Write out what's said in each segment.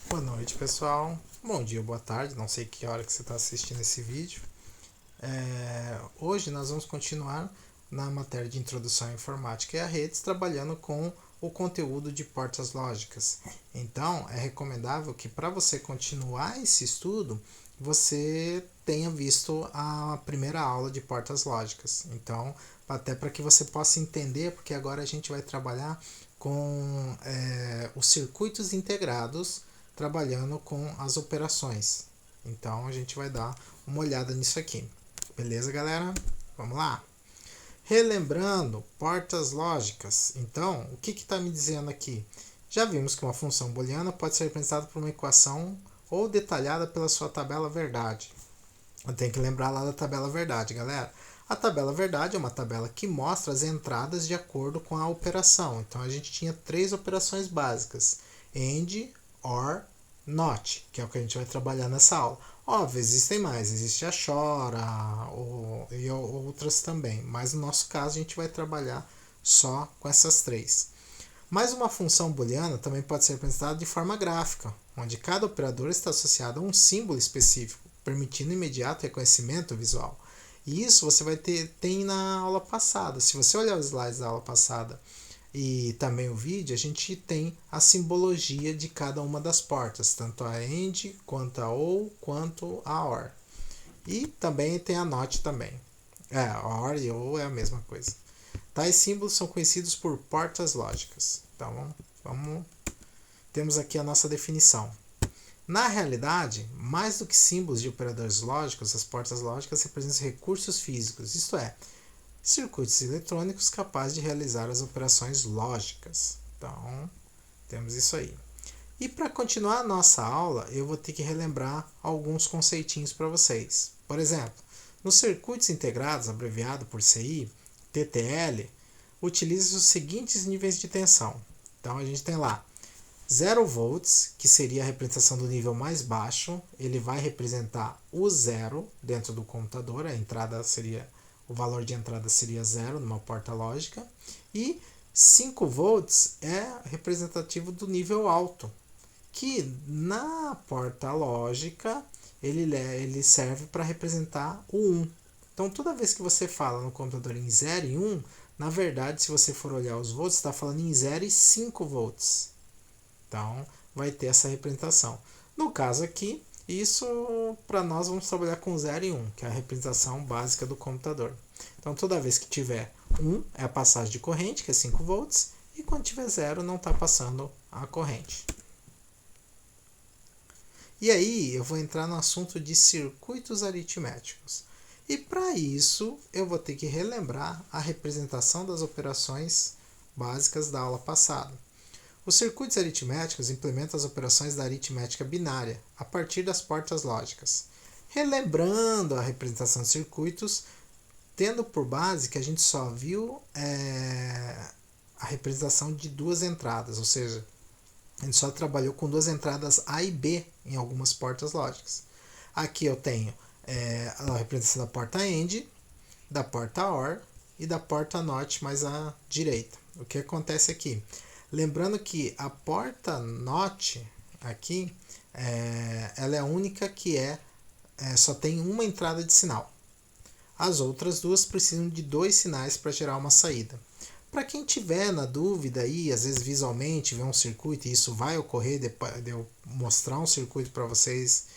Boa noite, pessoal. Bom dia, boa tarde. Não sei que hora que você está assistindo esse vídeo. Hoje nós vamos continuar na matéria de Introdução à Informática e a Redes, trabalhando com o conteúdo de portas lógicas. Então, é recomendável que para você continuar esse estudo, você tenha visto a primeira aula de portas lógicas. Então, até para que você possa entender, porque agora a gente vai trabalhar com os circuitos integrados, trabalhando com as operações. Então, a gente vai dar uma olhada nisso aqui. Beleza, galera? Vamos lá? Relembrando, portas lógicas. Então, o que está me dizendo aqui? Já vimos que uma função booleana pode ser representada por uma equação ou detalhada pela sua tabela verdade. Eu tenho que lembrar lá da tabela verdade, galera. A tabela verdade é uma tabela que mostra as entradas de acordo com a operação. Então, a gente tinha três operações básicas: AND, OR, NOT, que é o que a gente vai trabalhar nessa aula. Óbvio, existem mais, existe a chora e outras também, mas no nosso caso a gente vai trabalhar só com essas três. Mas uma função booleana também pode ser representada de forma gráfica, onde cada operador está associado a um símbolo específico, permitindo imediato reconhecimento visual. E isso você vai tem na aula passada. Se você olhar os slides da aula passada e também o vídeo, a gente tem a simbologia de cada uma das portas, tanto a AND, quanto a OR, quanto a OR. E também tem a NOT também. A OR e OR é a mesma coisa. Tais símbolos são conhecidos por portas lógicas. Então, temos aqui a nossa definição. Na realidade, mais do que símbolos de operadores lógicos, as portas lógicas representam recursos físicos, isto é, circuitos eletrônicos capazes de realizar as operações lógicas. Então, temos isso aí. E para continuar a nossa aula, eu vou ter que relembrar alguns conceitinhos para vocês. Por exemplo, nos circuitos integrados, abreviado por CI, TTL, utiliza os seguintes níveis de tensão. Então, a gente tem lá 0 volts, que seria a representação do nível mais baixo, ele vai representar o zero dentro do computador, a entrada seria, o valor de entrada seria zero numa porta lógica, e 5 volts é representativo do nível alto, que na porta lógica ele serve para representar o 1. Então toda vez que você fala no computador em 0 e 1, na verdade, se você for olhar os volts, está falando em 0 e 5 volts. Então, vai ter essa representação. No caso aqui, isso para nós vamos trabalhar com 0 e 1, que é a representação básica do computador. Então, toda vez que tiver 1 é a passagem de corrente, que é 5 volts, e quando tiver 0 não está passando a corrente. E aí, eu vou entrar no assunto de circuitos aritméticos. E para isso, eu vou ter que relembrar a representação das operações básicas da aula passada. Os circuitos aritméticos implementam as operações da aritmética binária a partir das portas lógicas. Relembrando a representação de circuitos, tendo por base que a gente só viu a representação de duas entradas, ou seja, a gente só trabalhou com duas entradas A e B em algumas portas lógicas. Aqui eu tenho a representação da porta AND, da porta OR e da porta NOT mais à direita. O que acontece aqui? Lembrando que a porta NOT aqui, ela é a única que só tem uma entrada de sinal. As outras duas precisam de dois sinais para gerar uma saída. Para quem tiver na dúvida aí, às vezes visualmente vê um circuito, e isso vai ocorrer depois de eu mostrar um circuito para vocês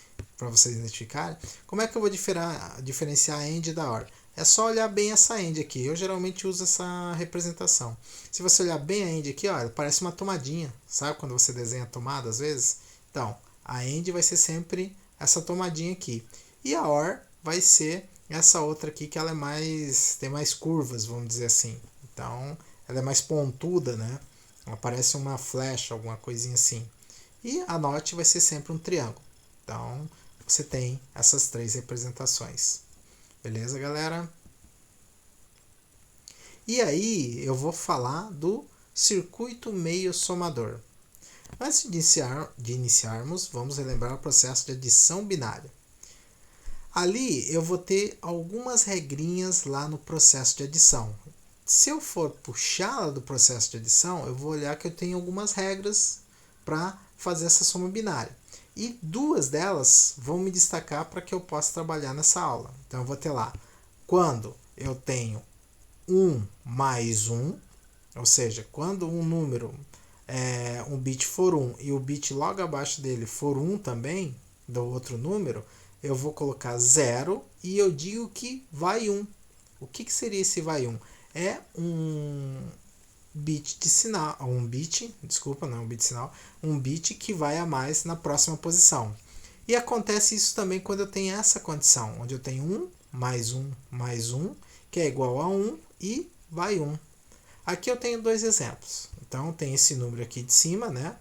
identificarem, como é que eu vou diferenciar a AND da OR? É só olhar bem essa AND aqui. Eu geralmente uso essa representação. Se você olhar bem a AND aqui, olha, parece uma tomadinha. Sabe quando você desenha a tomada às vezes? Então, a AND vai ser sempre essa tomadinha aqui. E a OR vai ser essa outra aqui que ela tem mais curvas, vamos dizer assim. Então, ela é mais pontuda, né? Ela parece uma flecha, alguma coisinha assim. E a NOT vai ser sempre um triângulo. Então, você tem essas três representações. Beleza, galera? E aí, eu vou falar do circuito meio somador. Antes de iniciarmos, vamos relembrar o processo de adição binária. Ali eu vou ter algumas regrinhas lá no processo de adição. Se eu for puxá-la do processo de adição, eu vou olhar que eu tenho algumas regras para fazer essa soma binária. E duas delas vão me destacar para que eu possa trabalhar nessa aula. Então eu vou ter lá, quando eu tenho 1 mais 1, ou seja, quando um número, um bit for 1 e o bit logo abaixo dele for 1 também, do outro número, eu vou colocar 0 e eu digo que vai 1. O que seria esse vai 1? É um bit de sinal, um bit de sinal, um bit que vai a mais na próxima posição. E acontece isso também quando eu tenho essa condição, onde eu tenho 1 mais 1 mais 1, que é igual a 1 e vai 1. Aqui eu tenho dois exemplos. Então tem esse número aqui de cima, né?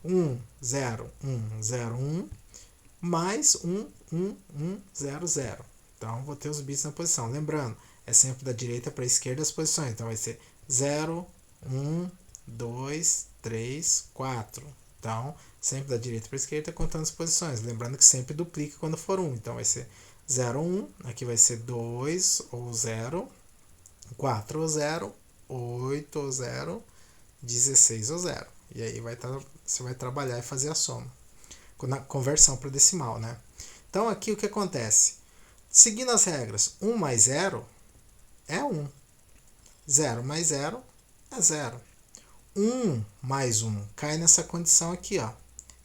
1, 0, 1, 0, 1, mais 1, 1, 1, 0, 0. Então vou ter os bits na posição. Lembrando, é sempre da direita para a esquerda as posições. Então vai ser 0, 1, 2, 3, 4. Então, sempre da direita para a esquerda contando as posições. Lembrando que sempre duplica quando for 1. Então vai ser 0, 1. Aqui vai ser 2 ou 0. 4 ou 0. 8 ou 0. 16 ou 0. E aí você vai trabalhar e fazer a soma. Na conversão para decimal, né? Então aqui o que acontece? Seguindo as regras, 1 mais 0 é 1. 0 mais 0 é 0. 1 mais 1 cai nessa condição aqui, ó.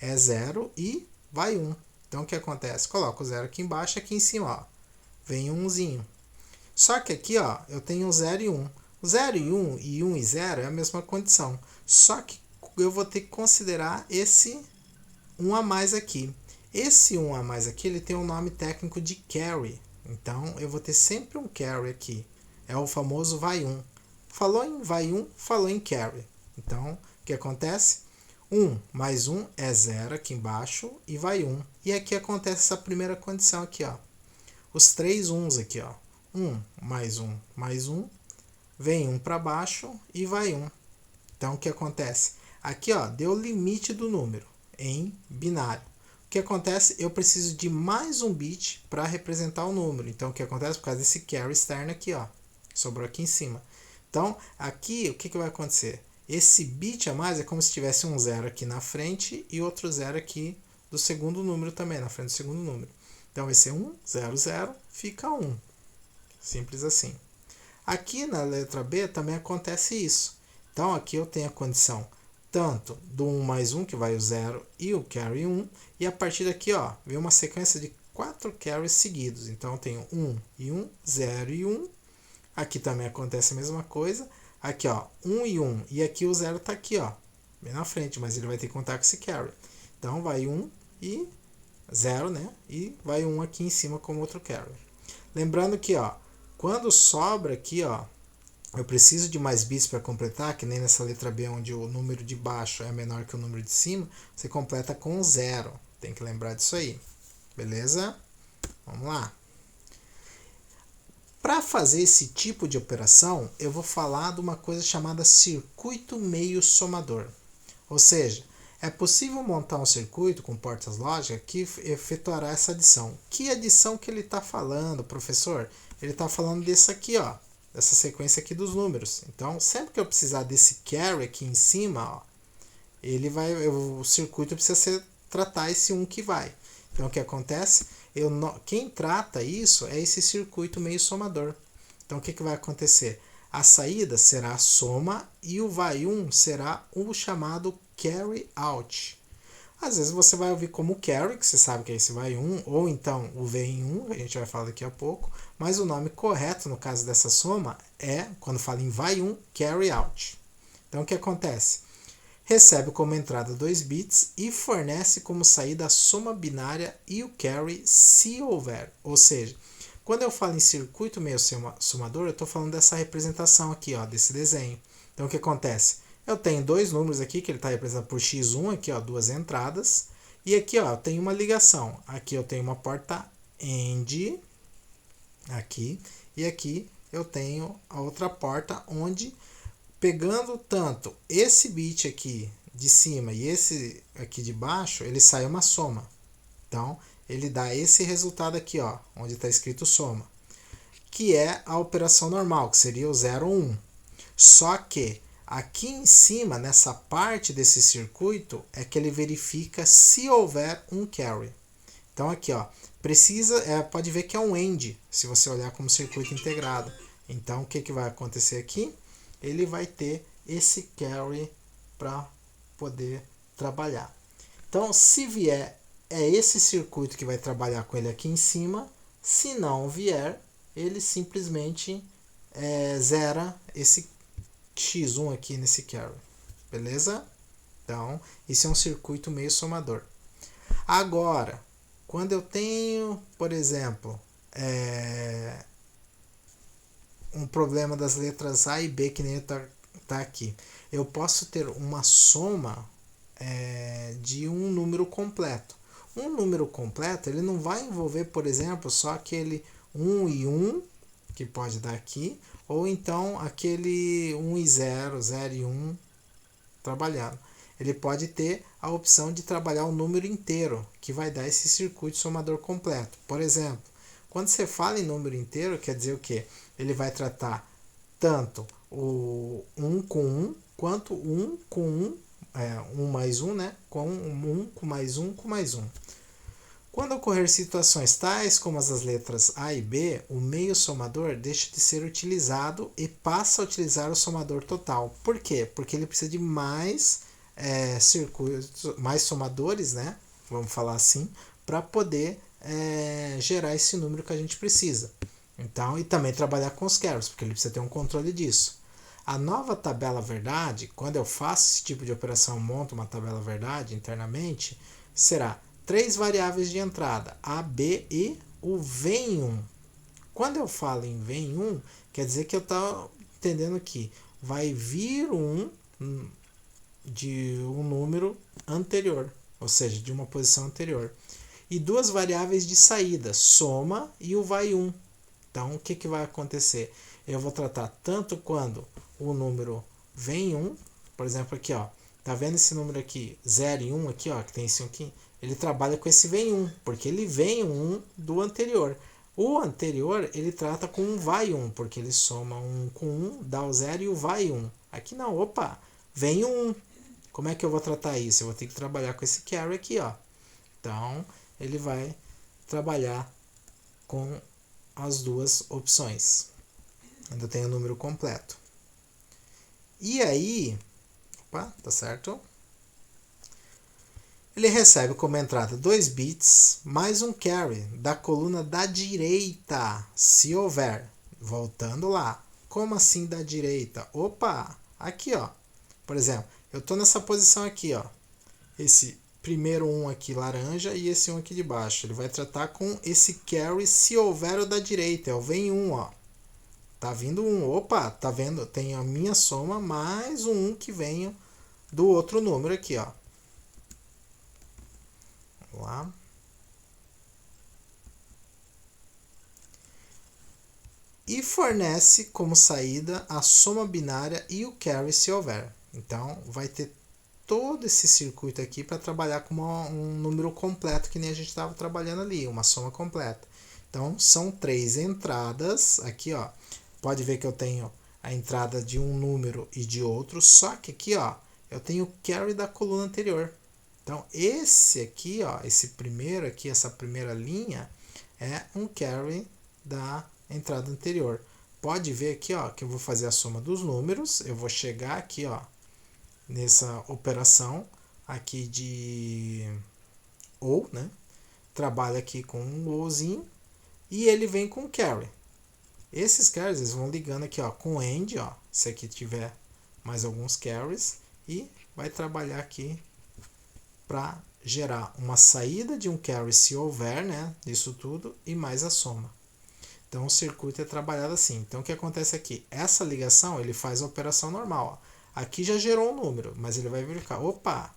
É 0 e vai 1. Então o que acontece? Coloco o 0 aqui embaixo, aqui em cima, ó. Vem um 1zinho. Só que aqui, ó, eu tenho 0 e 1. 0 e 1 e 1 e 0 é a mesma condição. Só que eu vou ter que considerar esse 1 a mais aqui. Esse 1 a mais aqui, ele tem um nome técnico de carry. Então, eu vou ter sempre um carry aqui. É o famoso vai 1. Falou em vai 1, falou em carry. Então, o que acontece? 1 mais 1 é 0 aqui embaixo e vai 1. E aqui acontece essa primeira condição aqui, ó. Os três 1s aqui, ó. 1 mais 1 mais 1. Vem 1 para baixo e vai 1. Então, o que acontece? Aqui, ó, deu o limite do número em binário. O que acontece? Eu preciso de mais um bit para representar o número. Então, o que acontece? Por causa desse carry externo aqui, ó. Sobrou aqui em cima. Então, aqui, o que vai acontecer? Esse bit a mais é como se tivesse um 0 aqui na frente e outro 0 aqui do segundo número também, na frente do segundo número. Então, vai ser 1, 0, 0, fica 1. Simples assim. Aqui na letra B também acontece isso. Então, aqui eu tenho a condição tanto do 1 mais 1, que vai o 0, e o carry 1. E a partir daqui, ó, vem uma sequência de 4 carries seguidos. Então, eu tenho 1 e 1, 0 e 1. Aqui também acontece a mesma coisa. Aqui, ó, 1 e 1. E aqui o 0 está aqui, ó, bem na frente, mas ele vai ter que contar com esse carry. Então, vai 1 e 0, né? E vai 1 aqui em cima como outro carry. Lembrando que, ó, quando sobra aqui, ó, eu preciso de mais bits para completar, que nem nessa letra B, onde o número de baixo é menor que o número de cima, você completa com 0. Tem que lembrar disso aí. Beleza? Vamos lá. Para fazer esse tipo de operação, eu vou falar de uma coisa chamada circuito meio somador. Ou seja, é possível montar um circuito com portas lógicas que efetuará essa adição. Que adição que ele está falando, professor? Ele está falando desse aqui, ó, dessa sequência aqui dos números. Então, sempre que eu precisar desse carry aqui em cima, ó, o circuito precisa tratar esse 1 que vai. Então, o que acontece? Quem trata isso é esse circuito meio somador. Então, o que vai acontecer? A saída será a soma e o vai 1 será o chamado carry out. Às vezes você vai ouvir como carry, que você sabe que é esse vai 1, ou então o vem 1, que a gente vai falar daqui a pouco, mas o nome correto no caso dessa soma é, quando fala em vai 1, carry out. Então o que acontece? Recebe como entrada 2 bits e fornece como saída a soma binária e o carry se houver. Ou seja, quando eu falo em circuito meio somador, eu estou falando dessa representação aqui, ó, desse desenho. Então o que acontece? Eu tenho dois números aqui, que ele está representado por x1, aqui, ó, duas entradas. E aqui, ó, eu tenho uma ligação. Aqui eu tenho uma porta AND, aqui. E aqui eu tenho a outra porta, onde, pegando tanto esse bit aqui de cima e esse aqui de baixo, ele sai uma soma. Então, ele dá esse resultado aqui, ó, onde está escrito soma. Que é a operação normal, que seria o 0 ou 1. Só que Aqui em cima, nessa parte desse circuito, é que ele verifica se houver um carry. Então aqui, ó, pode ver que é um AND, se você olhar como circuito integrado. Então o que vai acontecer aqui? Ele vai ter esse carry para poder trabalhar. Então se vier, é esse circuito que vai trabalhar com ele aqui em cima. Se não vier, ele simplesmente zera esse X1 aqui nesse carry. Beleza? Então, isso é um circuito meio somador. Agora, quando eu tenho, por exemplo, um problema das letras A e B, que nem tá aqui, eu posso ter uma soma de um número completo. Um número completo, ele não vai envolver, por exemplo, só aquele 1 e 1, que pode dar aqui, ou então aquele 1 e 0, 0 e 1 trabalhando. Ele pode ter a opção de trabalhar o número inteiro, que vai dar esse circuito somador completo. Por exemplo, quando você fala em número inteiro, quer dizer o quê? Ele vai tratar tanto o 1 com 1, quanto 1 com 1, 1 mais 1, né? Com 1 com mais 1 com mais 1. Quando ocorrer situações tais como as das letras A e B, o meio somador deixa de ser utilizado e passa a utilizar o somador total. Por quê? Porque ele precisa de mais circuitos, mais somadores, né? Vamos falar assim, para poder gerar esse número que a gente precisa. Então, e também trabalhar com os carries, porque ele precisa ter um controle disso. A nova tabela verdade, quando eu faço esse tipo de operação, monto uma tabela verdade internamente, será 3 variáveis de entrada, A, B e o vem 1. Quando eu falo em vem 1, quer dizer que eu estou entendendo que vai vir de um número anterior, ou seja, de uma posição anterior. E 2 variáveis de saída, soma e o vai 1. Então, o que vai acontecer? Eu vou tratar tanto quando o número vem 1, por exemplo, aqui, ó, tá vendo esse número aqui, 0 e 1 aqui, ó, que tem esse 1 aqui? Ele trabalha com esse vem 1, porque ele vem 1 do anterior. O anterior, ele trata com um vai 1, porque ele soma 1 com 1, dá o 0 e o vai 1. Aqui não, opa, vem 1. Como é que eu vou tratar isso? Eu vou ter que trabalhar com esse carry aqui, ó. Então, ele vai trabalhar com as duas opções. Ainda tem o número completo. E aí, opa, tá certo? Ele recebe como entrada 2 bits mais um carry da coluna da direita, se houver. Voltando lá. Como assim da direita? Opa, aqui, ó. Por exemplo, eu estou nessa posição aqui, ó. Esse primeiro 1 aqui laranja e esse 1 aqui de baixo. Ele vai tratar com esse carry se houver o da direita. É o vem 1, ó. Tá vindo 1. Opa, tá vendo? Tem a minha soma mais um 1 que vem do outro número aqui, ó. Vamos lá. E fornece como saída a soma binária e o carry se houver. Então, vai ter todo esse circuito aqui para trabalhar com um número completo, que nem a gente estava trabalhando ali, uma soma completa. Então, são 3 entradas. Aqui, ó, pode ver que eu tenho a entrada de um número e de outro, só que aqui, ó, eu tenho o carry da coluna anterior. Então, esse aqui, ó, esse primeiro aqui, essa primeira linha, é um carry da entrada anterior. Pode ver aqui, ó, que eu vou fazer a soma dos números. Eu vou chegar aqui, ó, nessa operação aqui de ou, né? Trabalha aqui com um ouzinho e ele vem com carry. Esses carries eles vão ligando aqui, ó, com AND, ó, se aqui tiver mais alguns carries, e vai trabalhar aqui para gerar uma saída de um carry se houver, né, disso tudo, e mais a soma. Então o circuito é trabalhado assim. Então o que acontece aqui? Essa ligação ele faz a operação normal. Ó. Aqui já gerou um número, mas ele vai verificar. Opa,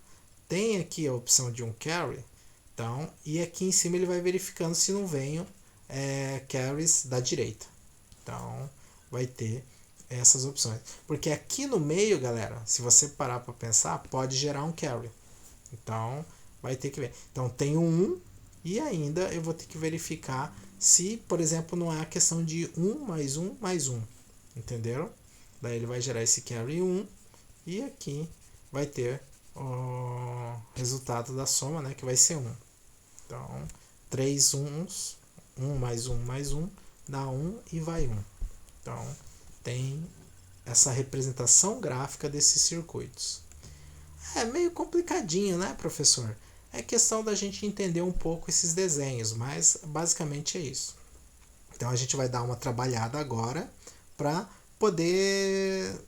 tem aqui a opção de um carry. Então, e aqui em cima ele vai verificando se não vem carries da direita. Então vai ter essas opções. Porque aqui no meio, galera, se você parar para pensar, pode gerar um carry. Então vai ter que ver. Então tem um 1 e ainda eu vou ter que verificar se, por exemplo, não é a questão de 1 mais 1 mais 1. Entenderam? Daí ele vai gerar esse carry 1 E aqui vai ter o resultado da soma, né, que vai ser 1. Então, 3 uns, 1 mais 1 dá 1 e vai 1. Então, tem essa representação gráfica desses circuitos. É meio complicadinho, né, professor? É questão da gente entender um pouco esses desenhos, mas basicamente é isso. Então a gente vai dar uma trabalhada agora para poder,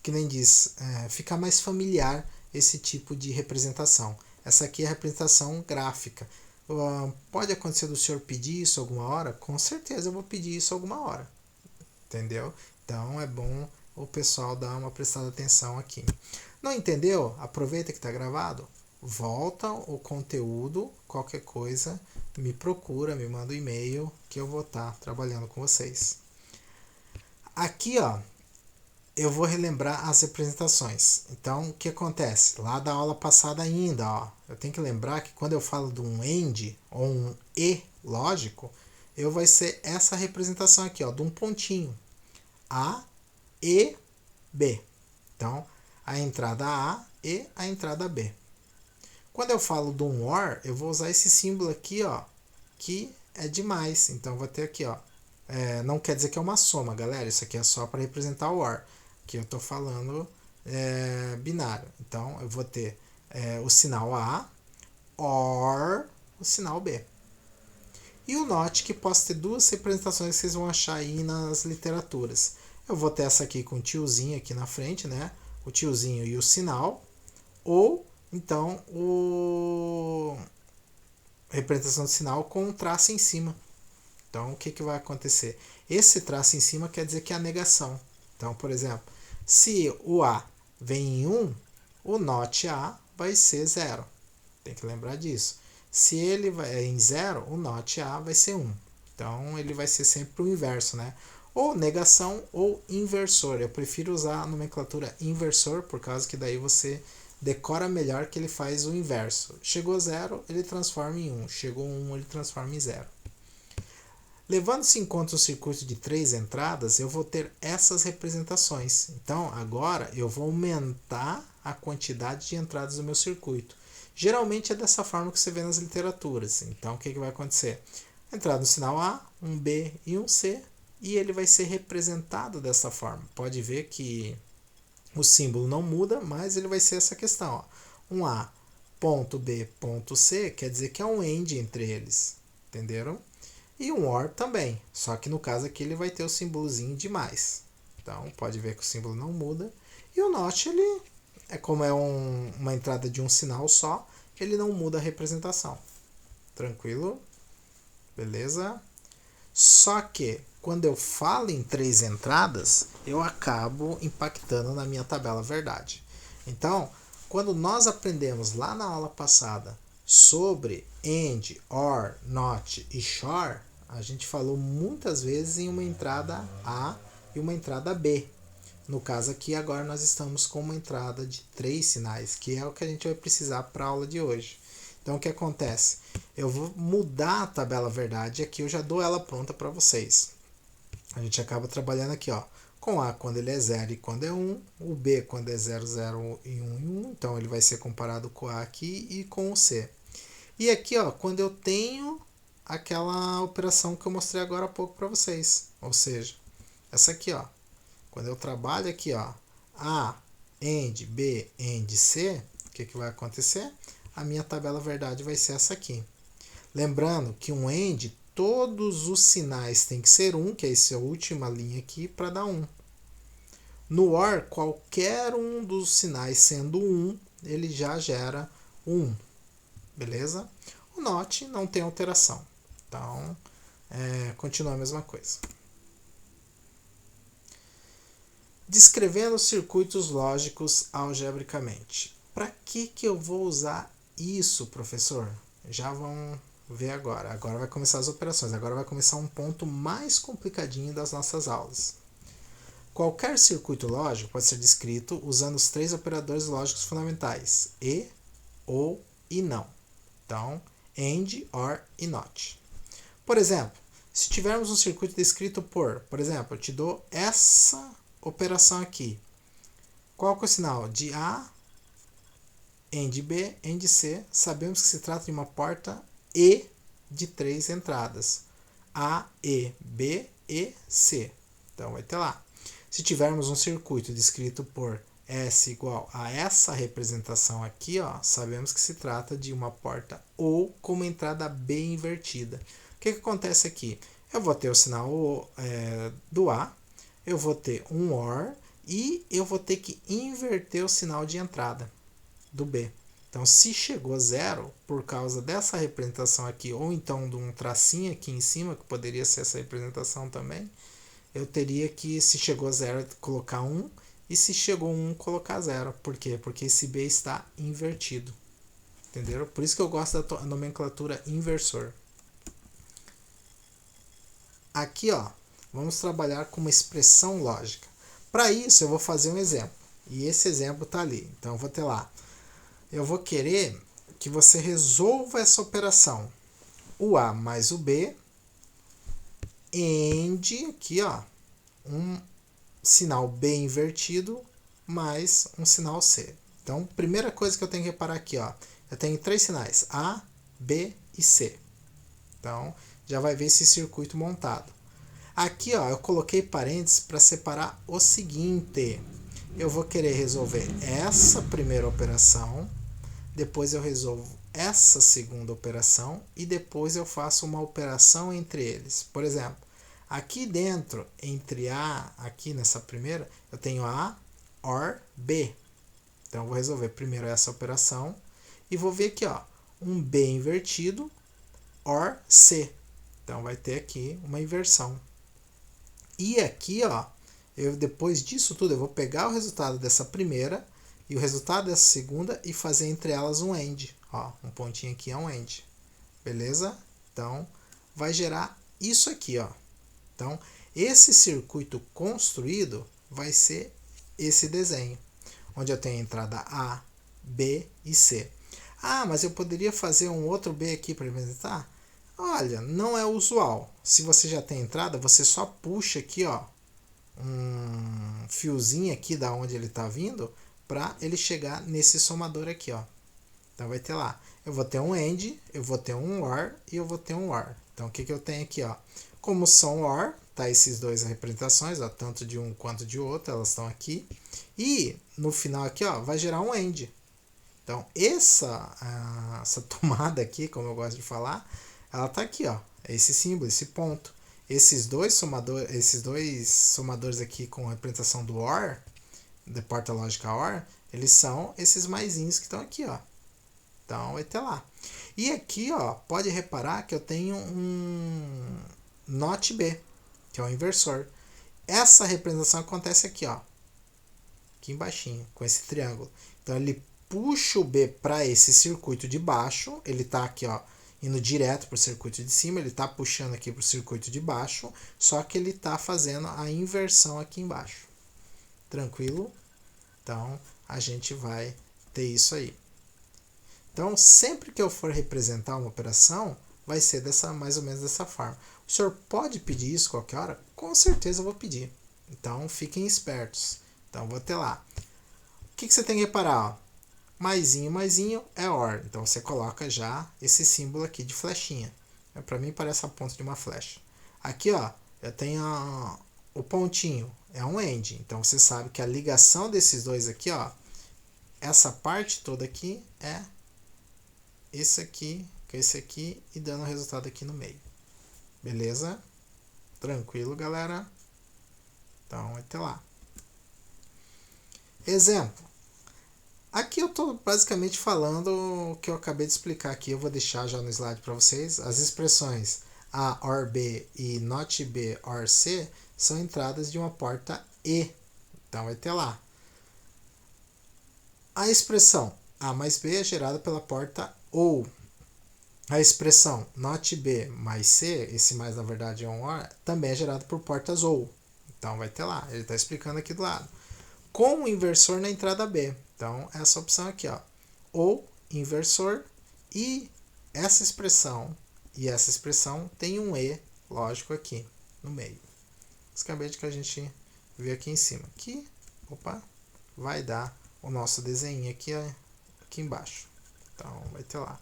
que nem diz, ficar mais familiar esse tipo de representação. Essa aqui é a representação gráfica. Pode acontecer do senhor pedir isso alguma hora? Com certeza eu vou pedir isso alguma hora. Entendeu? Então é bom o pessoal dar uma prestada atenção aqui. Não entendeu? Aproveita que está gravado. Volta o conteúdo, qualquer coisa, me procura, me manda um e-mail que eu vou estar trabalhando com vocês. Aqui, ó, eu vou relembrar as representações. Então, o que acontece? Lá da aula passada ainda, ó, eu tenho que lembrar que quando eu falo de um AND ou um E lógico, eu vai ser essa representação aqui, ó, de um pontinho. A, E, B. Então, a entrada A e a entrada B. Quando eu falo de um OR, eu vou usar esse símbolo aqui, ó, que é de mais. Então, vou ter aqui, ó. Não quer dizer que é uma soma, galera. Isso aqui é só para representar o OR. Aqui eu estou falando binário. Então, eu vou ter o sinal A, OR, o sinal B. E o NOT, que posso ter duas representações que vocês vão achar aí nas literaturas. Eu vou ter essa aqui com o tiozinho aqui na frente, né? O tiozinho e o sinal. Ou, então, a representação do sinal com um traço em cima. Então, o que vai acontecer? Esse traço em cima quer dizer que é a negação. Então, por exemplo, se o A vem em 1, o NOT A vai ser 0. Tem que lembrar disso. Se ele vai em 0, o NOT A vai ser 1. Então, ele vai ser sempre o inverso, né? Ou negação ou inversor. Eu prefiro usar a nomenclatura inversor, por causa que daí você decora melhor que ele faz o inverso. Chegou 0, ele transforma em 1. Chegou 1, ele transforma em 0. Levando-se em conta o circuito de 3 entradas, eu vou ter essas representações. Então, agora eu vou aumentar a quantidade de entradas do meu circuito. Geralmente é dessa forma que você vê nas literaturas. Então, o que vai acontecer? Entrada no sinal A, um B e um C, e ele vai ser representado dessa forma. Pode ver que o símbolo não muda, mas ele vai ser essa questão. Ó. Um A, ponto B, ponto C, quer dizer que é um AND entre eles. Entenderam? E um OR também, só que no caso aqui ele vai ter o símbolozinho de mais. Então pode ver que o símbolo não muda. E o NOT, ele como é uma entrada de um sinal só, ele não muda a representação. Tranquilo? Beleza? Só que quando eu falo em 3 entradas, eu acabo impactando na minha tabela verdade. Então, quando nós aprendemos lá na aula passada sobre AND, OR, NOT e SHOR, a gente falou muitas vezes em uma entrada A e uma entrada B. No caso aqui, agora nós estamos com uma entrada de 3 sinais, que é o que a gente vai precisar para a aula de hoje. Então, o que acontece? Eu vou mudar a tabela verdade e aqui eu já dou ela pronta para vocês. A gente acaba trabalhando aqui, ó, com A quando ele é 0 e quando é 1, o B quando é 0, 0 e 1 e 1, então ele vai ser comparado com o A aqui e com o C. E aqui, ó, quando eu tenho aquela operação que eu mostrei agora há pouco para vocês, ou seja, essa aqui, ó, quando eu trabalho aqui, ó, A, AND, B, AND, C, o que vai acontecer? A minha tabela verdade vai ser essa aqui. Lembrando que um AND, todos os sinais têm que ser 1, que é essa última linha aqui, para dar 1. No OR, qualquer um dos sinais sendo 1, ele já gera 1. Beleza? O NOT não tem alteração. Então, continua a mesma coisa. Descrevendo circuitos lógicos algebricamente. Para que eu vou usar isso, professor? Já vão ver agora. Agora vai começar as operações. Agora vai começar um ponto mais complicadinho das nossas aulas. Qualquer circuito lógico pode ser descrito usando os 3 operadores lógicos fundamentais: e, ou e não. Então, AND, OR e NOT. Por exemplo, se tivermos um circuito descrito por exemplo, eu te dou essa operação aqui. Qual que é o sinal? De A, AND B, AND C. Sabemos que se trata de uma porta E de 3 entradas. A, E, B, E, C. Então vai ter lá. Se tivermos um circuito descrito por S igual a essa representação aqui, ó, sabemos que se trata de uma porta ou com uma entrada B invertida. O que acontece aqui? Eu vou ter o sinal do A, eu vou ter um OR e eu vou ter que inverter o sinal de entrada do B. Então, se chegou a zero, por causa dessa representação aqui, ou então de um tracinho aqui em cima, que poderia ser essa representação também, eu teria que, se chegou a zero, colocar 1, e se chegou a 1, colocar 0. Por quê? Porque esse B está invertido. Entenderam? Por isso que eu gosto da nomenclatura inversor. Aqui, ó, vamos trabalhar com uma expressão lógica. Para isso, eu vou fazer um exemplo. E esse exemplo está ali. Então, eu vou ter lá. Eu vou querer que você resolva essa operação. O A mais o B, AND, aqui, ó, um sinal B invertido mais um sinal C. Então, primeira coisa que eu tenho que reparar aqui, ó, eu tenho 3 sinais, A, B e C. Então, já vai ver esse circuito montado. Aqui, ó, eu coloquei parênteses para separar o seguinte. Eu vou querer resolver essa primeira operação, depois eu resolvo essa segunda operação e depois eu faço uma operação entre eles. Por exemplo, aqui dentro, entre A, aqui nessa primeira, eu tenho A, OR, B. Então, eu vou resolver primeiro essa operação e vou ver aqui, ó, um B invertido, OR, C. Então, vai ter aqui uma inversão. E aqui, ó, depois disso tudo, eu vou pegar o resultado dessa primeira e o resultado dessa segunda e fazer entre elas um AND. Ó, um pontinho aqui é um AND. Beleza? Então, vai gerar isso aqui, ó. Então, esse circuito construído vai ser esse desenho, onde eu tenho a entrada A, B e C. Ah, mas eu poderia fazer um outro B aqui para representar? Olha, não é usual. Se você já tem entrada, você só puxa aqui, ó, um fiozinho aqui da onde ele está vindo para ele chegar nesse somador aqui, ó. Então vai ter lá, eu vou ter um AND, eu vou ter um OR e eu vou ter um OR. Então o que eu tenho aqui, ó? Como são OR, tá esses dois representações, ó, tanto de um quanto de outro, elas estão aqui. E no final aqui, ó, vai gerar um AND. Então essa tomada aqui, como eu gosto de falar, ela tá aqui, ó, esse símbolo, esse ponto. Esses dois somadores aqui com a representação do OR, da porta lógica OR, eles são esses maisinhos que estão aqui, ó. Então vai ter lá. E aqui, ó, pode reparar que eu tenho um NOT B, que é o inversor. Essa representação acontece aqui, ó, aqui embaixinho, com esse triângulo. Então ele puxa o B para esse circuito de baixo, ele está aqui, ó, indo direto para o circuito de cima, ele está puxando aqui para o circuito de baixo, só que ele está fazendo a inversão aqui embaixo. Tranquilo? Então, a gente vai ter isso aí. Então, sempre que eu for representar uma operação, vai ser mais ou menos dessa forma. O senhor pode pedir isso qualquer hora? Com certeza eu vou pedir. Então, fiquem espertos. Então, vou ter lá. O que você tem que reparar? Ó? Maisinho é OR. Então, você coloca já esse símbolo aqui de flechinha. Para mim, parece a ponta de uma flecha. Aqui, ó, eu tenho o pontinho. É um AND. Então, você sabe que a ligação desses dois aqui, ó, essa parte toda aqui é esse aqui com esse aqui e dando o resultado aqui no meio. Beleza? Tranquilo, galera? Então, até lá. Exemplo. Aqui eu estou basicamente falando o que eu acabei de explicar aqui. Eu vou deixar já no slide para vocês. As expressões A, OR, B e NOT B, OR, C são entradas de uma porta E. Então, vai ter lá. A expressão A mais B é gerada pela porta OU. A expressão NOT B mais C, esse mais na verdade é um OR, também é gerado por portas OU. Então vai ter lá, ele está explicando aqui do lado. Com o inversor na entrada B. Então essa opção aqui, ó, ou inversor, e essa expressão tem um E, lógico, aqui no meio. Basicamente que a gente viu aqui em cima. Aqui, opa, vai dar o nosso desenho aqui embaixo. Então, vai ter lá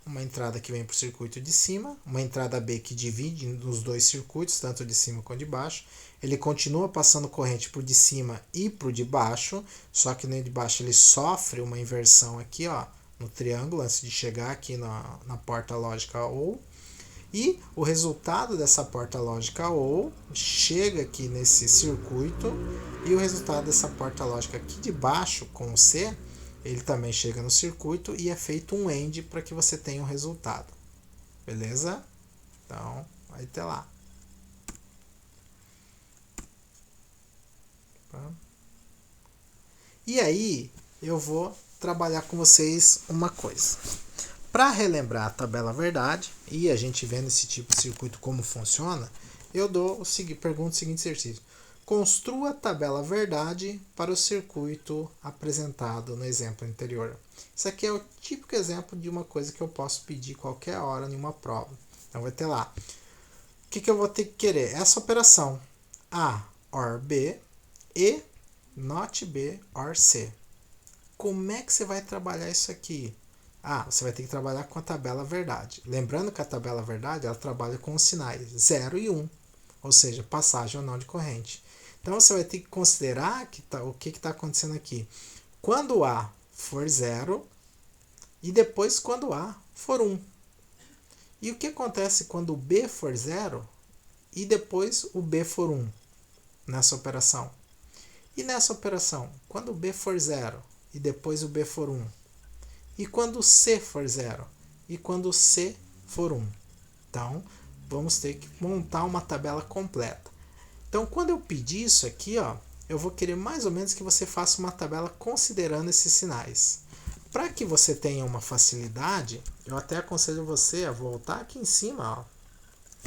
uma entrada que vem para o circuito de cima, uma entrada B que divide nos dois circuitos, tanto de cima quanto de baixo. Ele continua passando corrente por de cima e por de baixo, só que no de baixo ele sofre uma inversão aqui, ó, no triângulo, antes de chegar aqui na porta lógica OR. E o resultado dessa porta lógica OR chega aqui nesse circuito, e o resultado dessa porta lógica aqui de baixo, com o C, ele também chega no circuito e é feito um AND para que você tenha um resultado. Beleza? Então, vai ter lá. E aí, eu vou trabalhar com vocês uma coisa. Para relembrar a tabela verdade, e a gente vendo esse tipo de circuito como funciona, eu pergunto o seguinte exercício. Construa a tabela verdade para o circuito apresentado no exemplo anterior. Isso aqui é o típico exemplo de uma coisa que eu posso pedir qualquer hora em uma prova. Então vai ter lá. O que eu vou ter que querer? Essa operação A OR B e not B OR C. Como é que você vai trabalhar isso aqui? Você vai ter que trabalhar com a tabela verdade. Lembrando que a tabela verdade ela trabalha com os sinais 0 e 1, ou seja, passagem ou não de corrente. Então você vai ter que considerar o que está acontecendo aqui. Quando A for 0 e depois quando A for 1. E o que acontece quando o B for 0 e depois o B for 1 nessa operação? E nessa operação, quando o B for 0 e depois o B for 1? E quando o C for 0 e quando o C for 1? Então, vamos ter que montar uma tabela completa. Então, quando eu pedir isso aqui, ó, eu vou querer mais ou menos que você faça uma tabela considerando esses sinais. Para que você tenha uma facilidade, eu até aconselho você a voltar aqui em cima, ó,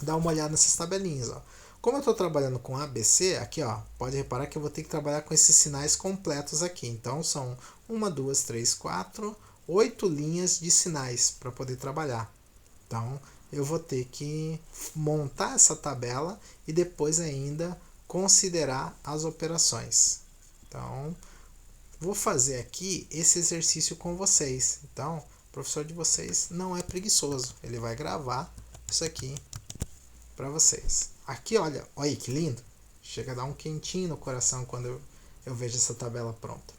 dar uma olhada nessas tabelinhas. Ó. Como eu estou trabalhando com ABC, aqui ó, pode reparar que eu vou ter que trabalhar com esses sinais completos aqui. Então, são 1, 2, 3, 4, 8 linhas de sinais para poder trabalhar. Então, eu vou ter que montar essa tabela e depois ainda considerar as operações. Então, vou fazer aqui esse exercício com vocês. Então, o professor de vocês não é preguiçoso. Ele vai gravar isso aqui para vocês. Aqui, olha aí que lindo. Chega a dar um quentinho no coração quando eu vejo essa tabela pronta.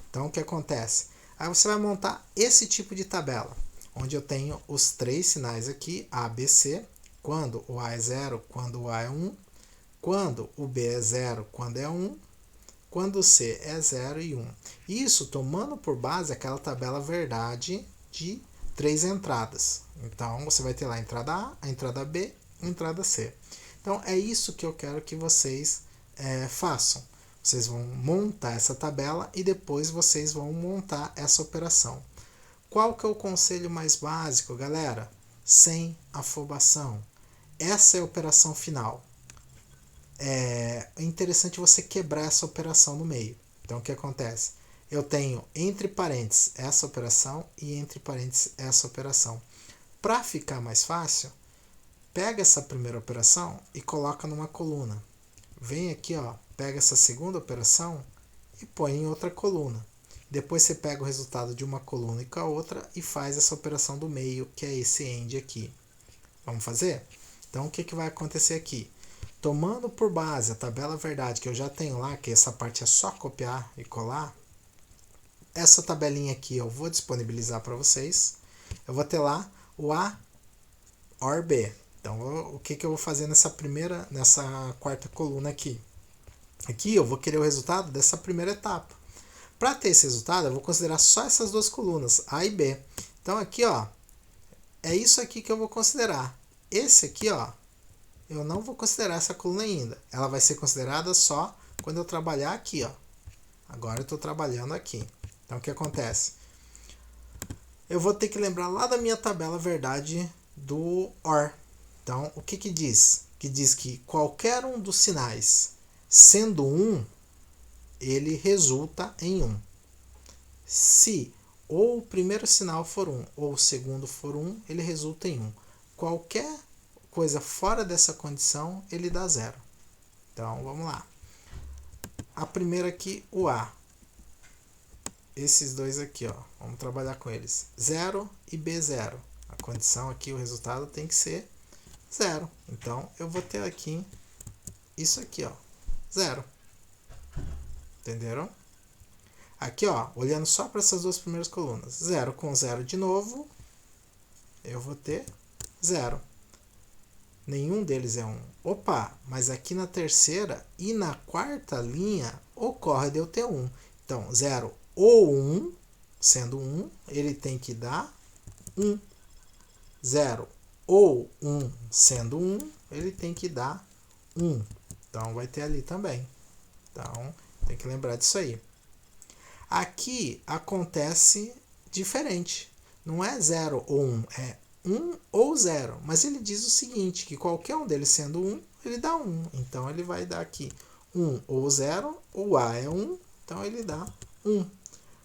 Então, o que acontece? Aí você vai montar esse tipo de tabela, onde eu tenho os 3 sinais aqui, A, B, C, quando o A é 0, quando o A é 1, quando o B é 0, quando é 1, quando o C é 0 e 1. Isso tomando por base aquela tabela verdade de 3 entradas. Então, você vai ter lá a entrada A, a entrada B, a entrada C. Então, é isso que eu quero que vocês façam. Vocês vão montar essa tabela e depois vocês vão montar essa operação. Qual que é o conselho mais básico, galera? Sem afobação. Essa é a operação final. É interessante você quebrar essa operação no meio. Então, o que acontece? Eu tenho entre parênteses essa operação e entre parênteses essa operação. Para ficar mais fácil, pega essa primeira operação e coloca numa coluna. Vem aqui, ó, pega essa segunda operação e põe em outra coluna. Depois você pega o resultado de uma coluna e com a outra e faz essa operação do meio, que é esse AND aqui. Vamos fazer? Então, o que vai acontecer aqui? Tomando por base a tabela verdade que eu já tenho lá, que essa parte é só copiar e colar, essa tabelinha aqui eu vou disponibilizar para vocês. Eu vou ter lá o A OR B. Então, o que eu vou fazer nessa quarta coluna aqui? Aqui eu vou querer o resultado dessa primeira etapa. Para ter esse resultado, eu vou considerar só essas duas colunas, A e B. Então, aqui, ó, é isso aqui que eu vou considerar. Esse aqui, ó, eu não vou considerar essa coluna ainda. Ela vai ser considerada só quando eu trabalhar aqui, ó. Agora eu estou trabalhando aqui. Então, o que acontece? Eu vou ter que lembrar lá da minha tabela verdade do OR. Então, o que diz? Que diz que qualquer um dos sinais sendo 1, ele resulta em 1. Se ou o primeiro sinal for 1 ou o segundo for 1, ele resulta em 1. Qualquer coisa fora dessa condição, ele dá 0. Então, vamos lá. A primeira aqui, o A. esses dois aqui, ó. Vamos trabalhar com eles. 0 e B0. A condição aqui, o resultado tem que ser 0. Então, eu vou ter aqui isso aqui, ó. 0. Entenderam? Aqui, ó, olhando só para essas duas primeiras colunas. 0 com 0 de novo, eu vou ter 0. Nenhum deles é 1. Opa, mas aqui na terceira e na quarta linha ocorre de eu ter 1. Então, 0 ou 1, sendo 1, ele tem que dar 1. 0 ou 1, sendo 1, ele tem que dar 1. Então, vai ter ali também. Então, tem que lembrar disso aí. Aqui acontece diferente. Não é 0 ou 1, é 1 ou 0. Mas ele diz o seguinte, que qualquer um deles sendo 1, ele dá 1. Então, ele vai dar aqui 1 ou 0, o A é 1, então ele dá 1.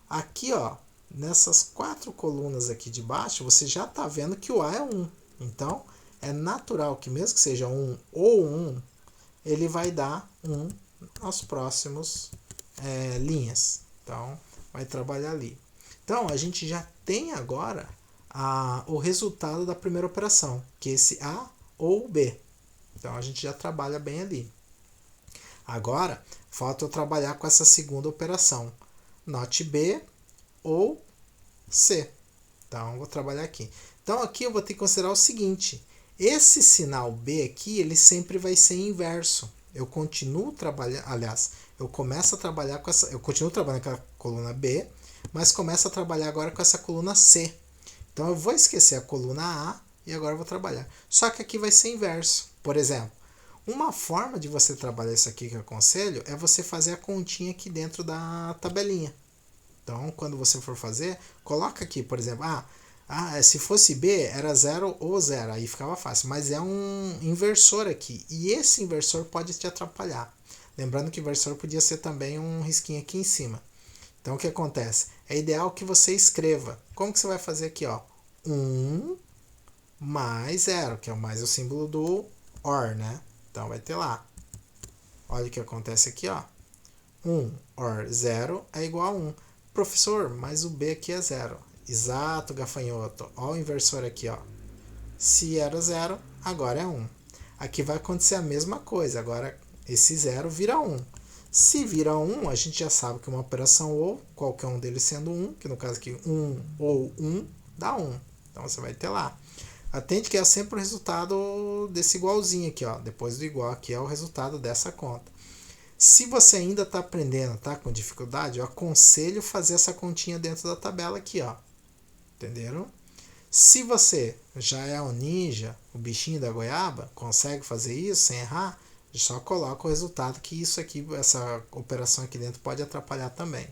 Aqui, ó, nessas 4 colunas aqui de baixo, você já está vendo que o A é 1. Então, é natural que mesmo que seja 1 ou 1, ele vai dar 1 nas próximas linhas. Então, vai trabalhar ali. Então, a gente já tem agora o resultado da primeira operação, que é esse A ou B. Então, a gente já trabalha bem ali. Agora, falta eu trabalhar com essa segunda operação. Note B ou C. Então, vou trabalhar aqui. Então, aqui eu vou ter que considerar o seguinte. Esse sinal B aqui, ele sempre vai ser inverso. Eu continuo trabalhando, aliás, eu começo a trabalhar com essa, eu continuo trabalhando com a coluna B, mas começo a trabalhar agora com essa coluna C. Então, eu vou esquecer a coluna A e agora eu vou trabalhar. Só que aqui vai ser inverso. Por exemplo, uma forma de você trabalhar isso aqui que eu aconselho é você fazer a continha aqui dentro da tabelinha. Então, quando você for fazer, coloca aqui, por exemplo, se fosse B, era 0 ou 0, aí ficava fácil. Mas é um inversor aqui, e esse inversor pode te atrapalhar. Lembrando que o inversor podia ser também um risquinho aqui em cima. Então, o que acontece? É ideal que você escreva. Como que você vai fazer aqui? 1 mais 0, que é mais o símbolo do OR, né? Então, vai ter lá. Olha o que acontece aqui, ó. 1 OR 0 é igual a 1. Professor, mas o B aqui é 0. Exato, gafanhoto. Olha o inversor aqui, ó. Se era 0, agora é 1. Aqui vai acontecer a mesma coisa. Agora, esse 0 vira 1. Se vira 1, a gente já sabe que uma operação ou, qualquer um deles sendo 1, que no caso aqui 1 ou 1, dá 1. Então, você vai ter lá. Atente que é sempre o resultado desse igualzinho aqui, ó. Depois do igual aqui é o resultado dessa conta. Se você ainda está aprendendo, tá com dificuldade, eu aconselho fazer essa continha dentro da tabela aqui, ó. Entenderam? Se você já é um ninja, o bichinho da goiaba, consegue fazer isso sem errar, só coloca o resultado que isso aqui, essa operação aqui dentro pode atrapalhar também.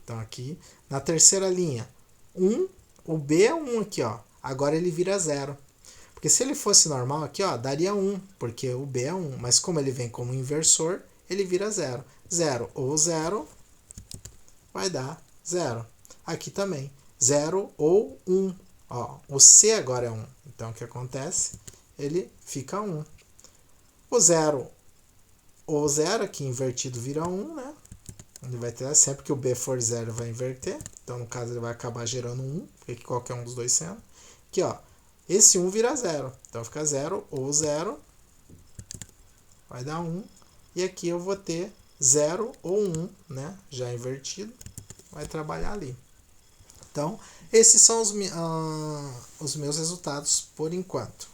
Então aqui, na terceira linha, 1, o B é 1 aqui, ó. Agora ele vira 0. Porque se ele fosse normal aqui, ó, daria 1, porque o B é 1. Mas como ele vem como inversor, ele vira 0. 0 ou 0 vai dar 0. Aqui também, 0 ou 1. Ó, o C agora é 1. Então, o que acontece? Ele fica 1. O 0 ou 0 aqui invertido vira 1, né? Ele vai ter, sempre que o B for 0, vai inverter. Então, no caso, ele vai acabar gerando 1, porque qualquer um dos dois sendo. Aqui, ó, esse 1 vira 0. Então, fica 0 ou 0. Vai dar 1. E aqui eu vou ter 0 ou 1, né? Já invertido. Vai trabalhar ali. Então, esses são os meus resultados por enquanto.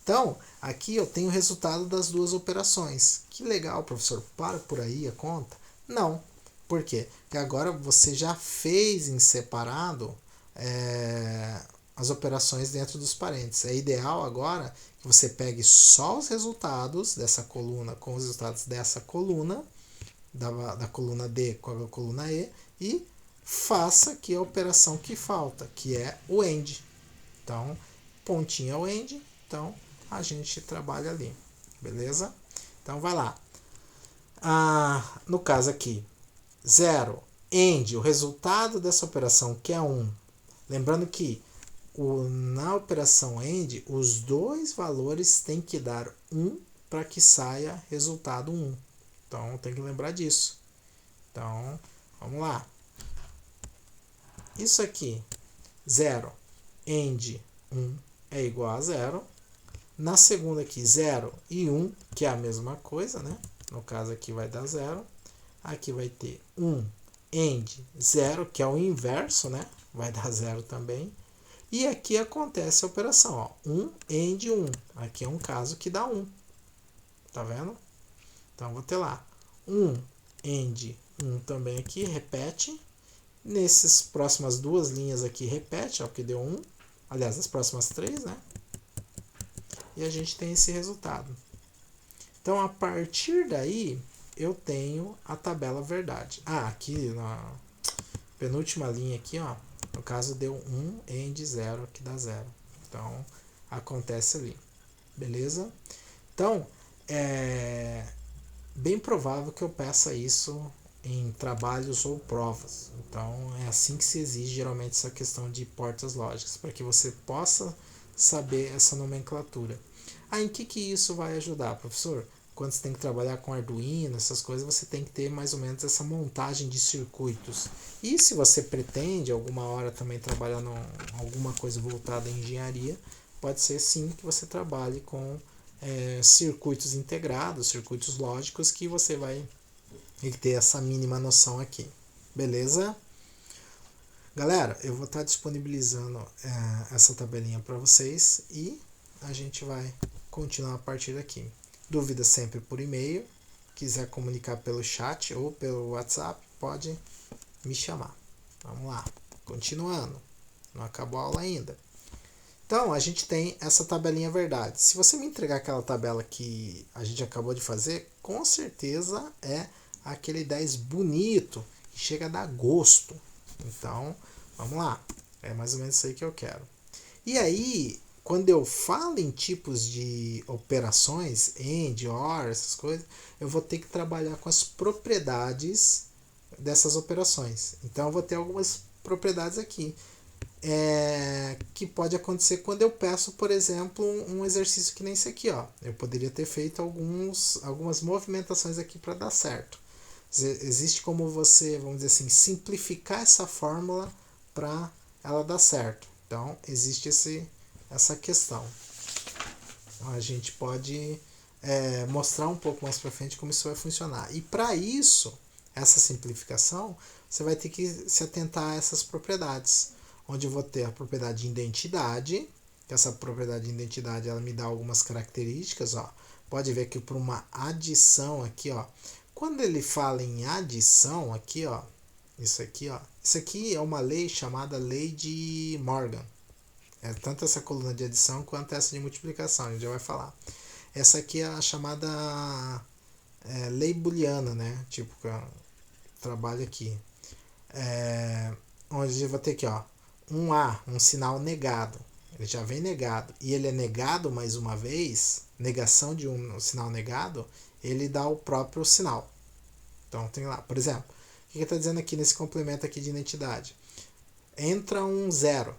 Então, aqui eu tenho o resultado das duas operações. Que legal, professor. Para por aí a conta? Não. Por quê? Porque agora você já fez em separado as operações dentro dos parênteses. É ideal agora que você pegue só os resultados dessa coluna com os resultados dessa coluna, da coluna D com a coluna E, e faça aqui a operação que falta, que é o AND. Então, pontinho é o AND, então a gente trabalha ali, beleza? Então, vai lá. No caso aqui, 0, AND, o resultado dessa operação, que é 1. Lembrando que na operação AND, os dois valores têm que dar 1 para que saia resultado 1. Então, tem que lembrar disso. Então, vamos lá. isso aqui, 0, end 1 é igual a 0. Na segunda aqui, 0 e 1, que é a mesma coisa, né? No caso aqui vai dar 0. Aqui vai ter 1, end 0, que é o inverso, né? Vai dar 0 também. E aqui acontece a operação, ó, 1, end 1. Aqui é um caso que dá 1. Tá vendo? Então, vou ter lá 1, end 1 também aqui, repete. Nessas próximas duas linhas aqui, repete, ó, que deu 1. Aliás, as próximas três, né? E a gente tem esse resultado. Então, a partir daí, eu tenho a tabela verdade. Ah, aqui na penúltima linha aqui, ó, no caso deu 1, end 0, que dá 0. Então, acontece ali. Beleza? Então, é bem provável que eu peça isso em trabalhos ou provas. Então, é assim que se exige geralmente essa questão de portas lógicas, para que você possa saber essa nomenclatura. Ah, em que isso vai ajudar, professor? Quando você tem que trabalhar com Arduino, essas coisas, você tem que ter mais ou menos essa montagem de circuitos. E se você pretende alguma hora também trabalhar em alguma coisa voltada à engenharia, pode ser sim que você trabalhe com circuitos integrados, circuitos lógicos, que você vai ter essa mínima noção aqui. Beleza? Galera, eu vou estar disponibilizando essa tabelinha para vocês e a gente vai continuar a partir daqui. Dúvidas sempre por e-mail. Quiser comunicar pelo chat ou pelo WhatsApp, pode me chamar. Vamos lá, continuando. Não acabou a aula ainda. Então, a gente tem essa tabelinha verdade. Se você me entregar aquela tabela que a gente acabou de fazer, com certeza é aquele 10 bonito, que chega a dar gosto. Então, vamos lá. É mais ou menos isso aí que eu quero. E aí, quando eu falo em tipos de operações, AND, OR, essas coisas, eu vou ter que trabalhar com as propriedades dessas operações. Então, eu vou ter algumas propriedades aqui. Que pode acontecer quando eu peço, por exemplo, um exercício que nem esse aqui, ó. Eu poderia ter feito algumas movimentações aqui para dar certo. Existe como você, vamos dizer assim, simplificar essa fórmula para ela dar certo. Então, existe essa questão. A gente pode mostrar um pouco mais para frente como isso vai funcionar. E para isso, essa simplificação, você vai ter que se atentar a essas propriedades, onde eu vou ter a propriedade de identidade, que essa propriedade de identidade ela me dá algumas características, ó. Pode ver que para uma adição aqui, ó, quando ele fala em adição aqui, ó, isso aqui é uma lei chamada lei de Morgan. Tanto essa coluna de adição quanto essa de multiplicação, a gente já vai falar. Essa aqui é a chamada lei booleana, né? Tipo, que eu trabalho aqui. Onde eu vou ter aqui, ó, um A, um sinal negado. Ele já vem negado. E ele é negado mais uma vez, negação de um sinal negado, ele dá o próprio sinal. Então tem lá, por exemplo, o que está dizendo aqui nesse complemento aqui de identidade? Entra um 0,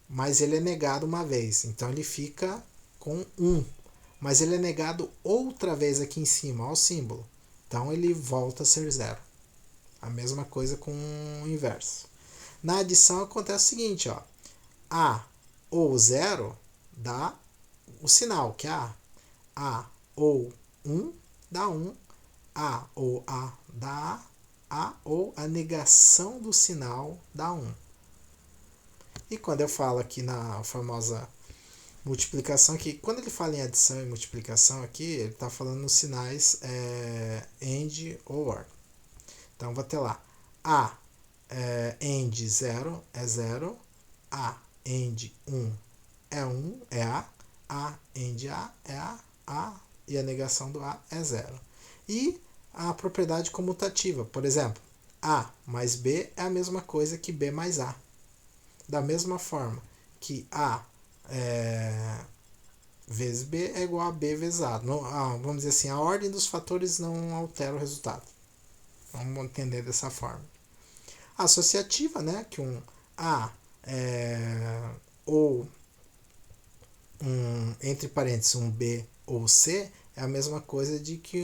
mas ele é negado uma vez, então ele fica com 1. Mas ele é negado outra vez aqui em cima, ó, o símbolo. Então ele volta a ser 0. A mesma coisa com o inverso. Na adição acontece o seguinte, ó. A ou 0 dá o sinal, que é A. A ou 1 dá 1. A ou A dá A. A ou a negação do sinal dá 1. E quando eu falo aqui na famosa multiplicação, aqui, quando ele fala em adição e multiplicação aqui, ele está falando nos sinais AND ou OR. Então, vou ter lá A AND 0 é 0, A AND 1 é 1, é A AND A é A e a negação do A é 0. E a propriedade comutativa, por exemplo, A mais B é a mesma coisa que B mais A. Da mesma forma que A vezes B é igual a B vezes A. Vamos dizer assim, a ordem dos fatores não altera o resultado. Vamos entender dessa forma. Associativa, né, que um A ou entre parênteses um B ou C é a mesma coisa de que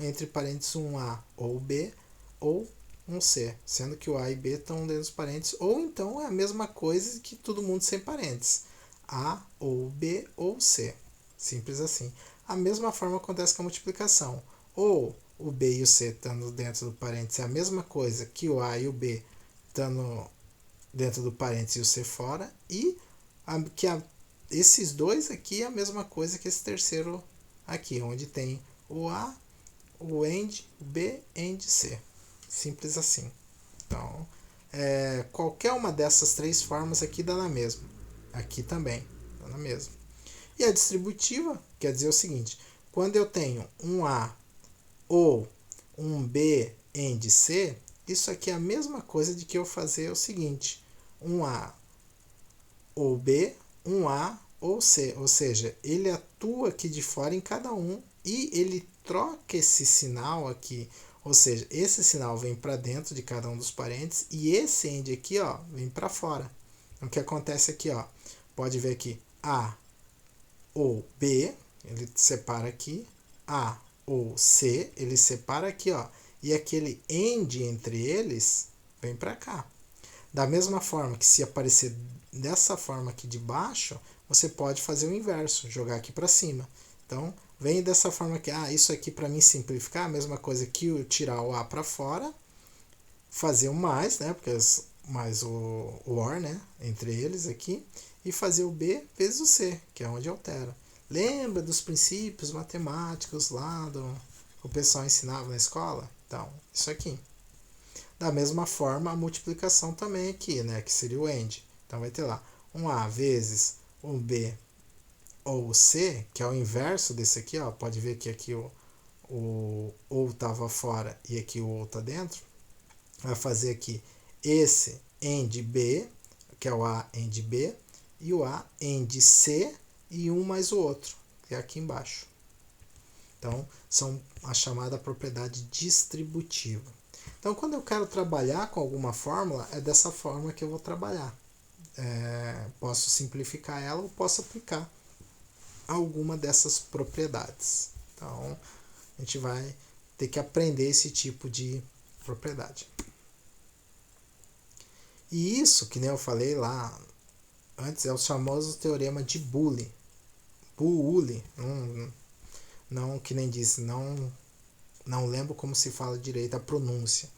entre parênteses um A ou B ou um C, sendo que o A e B estão dentro dos parênteses, ou então é a mesma coisa que todo mundo sem parênteses. A ou B ou C. Simples assim. A mesma forma acontece com a multiplicação. Ou o B e o C estando dentro do parênteses é a mesma coisa que o A e o B estando dentro do parênteses e o C fora, e esses dois aqui é a mesma coisa que esse terceiro aqui, onde tem o A, o AND, o B, AND, C. Simples assim. Então, qualquer uma dessas três formas aqui dá na mesma. Aqui também dá na mesma. E a distributiva quer dizer o seguinte: quando eu tenho um A ou um B AND C, isso aqui é a mesma coisa de que eu fazer o seguinte: um A ou B, um A ou C. Ou seja, ele atua aqui de fora em cada um e ele troca esse sinal aqui. Ou seja, esse sinal vem para dentro de cada um dos parênteses e esse AND aqui, ó, vem para fora. Então, o que acontece aqui, ó, pode ver aqui, A ou B, ele separa aqui, A ou C, ele separa aqui, ó, e aquele AND entre eles vem para cá. Da mesma forma que se aparecer dessa forma aqui de baixo, você pode fazer o inverso, jogar aqui para cima. Então, vem dessa forma aqui, isso aqui para mim simplificar, a mesma coisa que eu tirar o A para fora, fazer o mais, né, porque mais o OR, né, entre eles aqui, e fazer o B vezes o C, que é onde altera. Lembra dos princípios matemáticos lá do o pessoal ensinava na escola? Então, isso aqui. Da mesma forma, a multiplicação também aqui, né, que seria o AND. Então vai ter lá um A vezes um B ou o C, que é o inverso desse aqui, ó. Pode ver que aqui o ou estava fora e aqui o ou está dentro. Vai fazer aqui esse AND B, que é o A AND B, e o A AND C e um mais o outro, que é aqui embaixo. Então, são a chamada propriedade distributiva. Então, quando eu quero trabalhar com alguma fórmula, é dessa forma que eu vou trabalhar. Posso simplificar ela ou posso aplicar alguma dessas propriedades. Então, a gente vai ter que aprender esse tipo de propriedade. E isso, que nem eu falei lá antes, é o famoso teorema de Boole. Boole, não que nem disse, não lembro como se fala direito a pronúncia.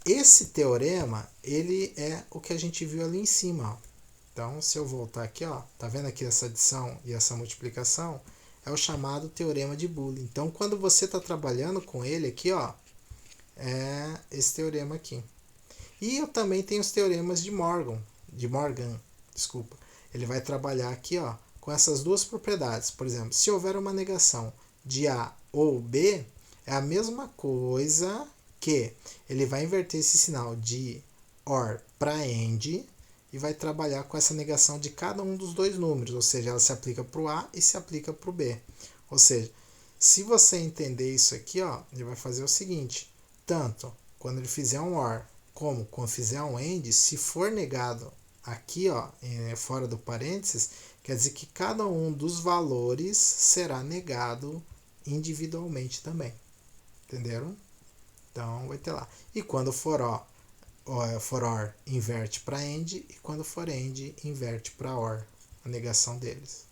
Esse teorema, ele é o que a gente viu ali em cima. Ó. Então, se eu voltar aqui, ó, tá vendo aqui essa adição e essa multiplicação? É o chamado teorema de Boole. Então, quando você está trabalhando com ele aqui, ó, é esse teorema aqui. E eu também tenho os teoremas de Morgan, desculpa. Ele vai trabalhar aqui, ó, com essas duas propriedades. Por exemplo, se houver uma negação de A ou B, é a mesma coisa que ele vai inverter esse sinal de OR para AND e vai trabalhar com essa negação de cada um dos dois números, ou seja, ela se aplica para o A e se aplica para o B. Ou seja, se você entender isso aqui, ó, ele vai fazer o seguinte, tanto quando ele fizer um OR como quando fizer um AND, se for negado aqui, ó, fora do parênteses, quer dizer que cada um dos valores será negado individualmente também. Entenderam? Então vai ter lá. E quando for OR, inverte para AND, e quando for AND, inverte para OR, a negação deles.